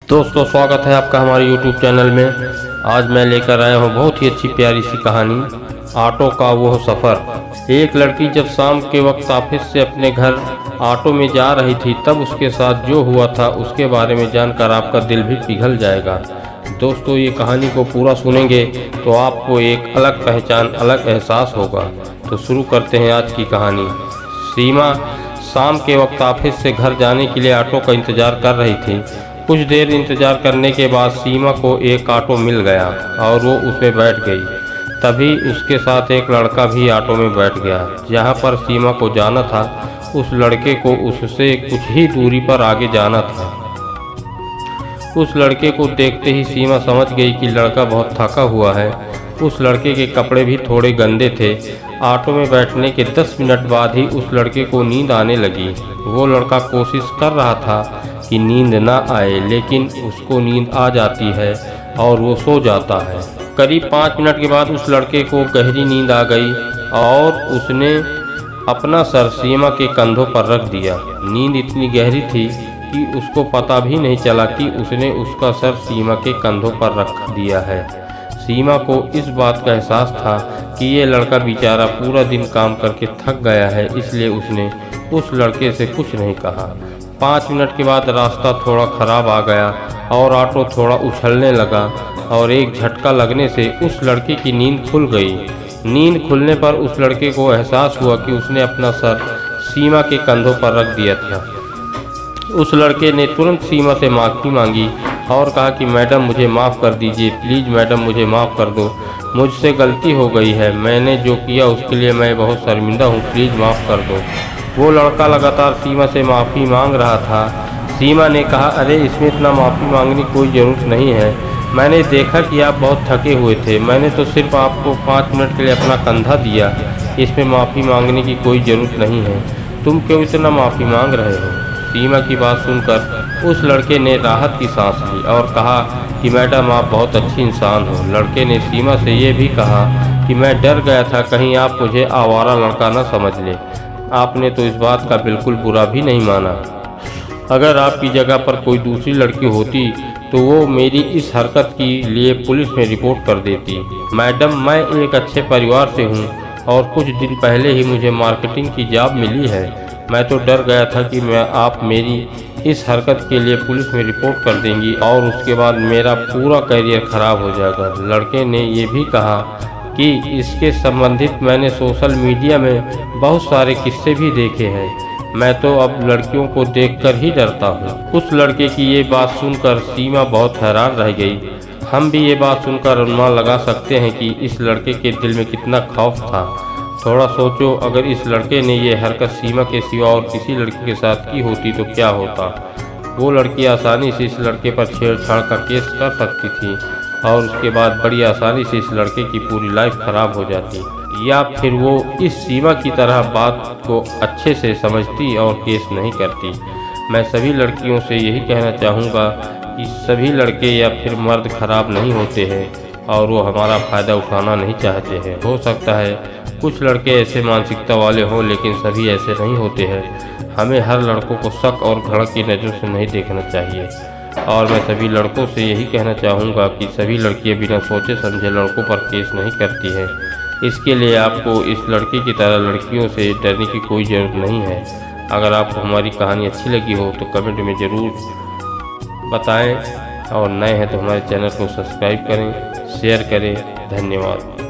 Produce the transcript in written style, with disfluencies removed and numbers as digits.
दोस्तों स्वागत है आपका हमारे YouTube चैनल में। आज मैं लेकर आया हूँ बहुत ही अच्छी प्यारी सी कहानी, ऑटो का वो सफ़र। एक लड़की जब शाम के वक्त ऑफिस से अपने घर ऑटो में जा रही थी, तब उसके साथ जो हुआ था उसके बारे में जानकर आपका दिल भी पिघल जाएगा। दोस्तों ये कहानी को पूरा सुनेंगे तो आपको एक अलग पहचान, अलग एहसास होगा। तो शुरू करते हैं आज की कहानी। सीमा शाम के वक्त ऑफिस से घर जाने के लिए ऑटो का इंतज़ार कर रही थी। कुछ देर इंतज़ार करने के बाद सीमा को एक ऑटो मिल गया और वो उसमें बैठ गई। तभी उसके साथ एक लड़का भी ऑटो में बैठ गया। जहाँ पर सीमा को जाना था, उस लड़के को उससे कुछ ही दूरी पर आगे जाना था। उस लड़के को देखते ही सीमा समझ गई कि लड़का बहुत थका हुआ है। उस लड़के के कपड़े भी थोड़े गंदे थे। ऑटो में बैठने के 10 मिनट बाद ही उस लड़के को नींद आने लगी। वो लड़का कोशिश कर रहा था कि नींद ना आए, लेकिन उसको नींद आ जाती है और वो सो जाता है। करीब 5 मिनट के बाद उस लड़के को गहरी नींद आ गई और उसने अपना सर सीमा के कंधों पर रख दिया। नींद इतनी गहरी थी कि उसको पता भी नहीं चला कि उसने उसका सर सीमा के कंधों पर रख दिया है। सीमा को इस बात का एहसास था कि ये लड़का बेचारा पूरा दिन काम करके थक गया है, इसलिए उसने उस लड़के से कुछ नहीं कहा। 5 मिनट के बाद रास्ता थोड़ा ख़राब आ गया और ऑटो थोड़ा उछलने लगा और एक झटका लगने से उस लड़के की नींद खुल गई। नींद खुलने पर उस लड़के को एहसास हुआ कि उसने अपना सर सीमा के कंधों पर रख दिया था। उस लड़के ने तुरंत सीमा से माफ़ी मांगी और कहा कि मैडम मुझे माफ़ कर दीजिए, प्लीज़ मैडम मुझे माफ़ कर दो, मुझसे गलती हो गई है, मैंने जो किया उसके लिए मैं बहुत शर्मिंदा हूँ, प्लीज़ माफ़ कर दो। वो लड़का लगातार सीमा से माफ़ी मांग रहा था। सीमा ने कहा, अरे इसमें इतना माफ़ी मांगने की कोई ज़रूरत नहीं है, मैंने देखा कि आप बहुत थके हुए थे, मैंने तो सिर्फ आपको 5 मिनट के लिए अपना कंधा दिया, इसमें माफ़ी मांगने की कोई ज़रूरत नहीं है, तुम क्यों इतना माफ़ी मांग रहे हो। सीमा की बात सुनकर उस लड़के ने राहत की सांस ली और कहा कि मैडम आप बहुत अच्छी इंसान हो। लड़के ने सीमा से ये भी कहा कि मैं डर गया था कहीं आप मुझे आवारा लड़का न समझ ले, आपने तो इस बात का बिल्कुल बुरा भी नहीं माना। अगर आपकी जगह पर कोई दूसरी लड़की होती तो वो मेरी इस हरकत के लिए पुलिस में रिपोर्ट कर देती। मैडम मैं एक अच्छे परिवार से हूँ और कुछ दिन पहले ही मुझे मार्केटिंग की जॉब मिली है, मैं तो डर गया था कि आप मेरी इस हरकत के लिए पुलिस में रिपोर्ट कर देंगी और उसके बाद मेरा पूरा करियर ख़राब हो जाएगा। लड़के ने ये भी कहा कि इसके संबंधित मैंने सोशल मीडिया में बहुत सारे किस्से भी देखे हैं, मैं तो अब लड़कियों को देखकर ही डरता हूँ। उस लड़के की ये बात सुनकर सीमा बहुत हैरान रह गई। हम भी ये बात सुनकर अनुमान लगा सकते हैं कि इस लड़के के दिल में कितना खौफ था। थोड़ा सोचो, अगर इस लड़के ने ये हरकत सीमा के सिवा और किसी लड़की के साथ की होती तो क्या होता। वो लड़की आसानी से इस लड़के पर छेड़छाड़ का केस कर सकती थी और उसके बाद बड़ी आसानी से इस लड़के की पूरी लाइफ खराब हो जाती, या फिर वो इस सीमा की तरह बात को अच्छे से समझती और केस नहीं करती। मैं सभी लड़कियों से यही कहना चाहूँगा कि सभी लड़के या फिर मर्द खराब नहीं होते हैं और वो हमारा फ़ायदा उठाना नहीं चाहते हैं। हो सकता है कुछ लड़के ऐसे मानसिकता वाले हों, लेकिन सभी ऐसे नहीं होते हैं। हमें हर लड़कों को शक और घृणा की नज़र से नहीं देखना चाहिए। और मैं सभी लड़कों से यही कहना चाहूँगा कि सभी लड़कियाँ बिना सोचे समझे लड़कों पर केस नहीं करती हैं। इसके लिए आपको इस लड़के की तरह लड़कियों से डरने की कोई ज़रूरत नहीं है। अगर आपको हमारी कहानी अच्छी लगी हो तो कमेंट में ज़रूर बताएं और नए हैं तो हमारे चैनल को सब्सक्राइब करें, शेयर करें। धन्यवाद।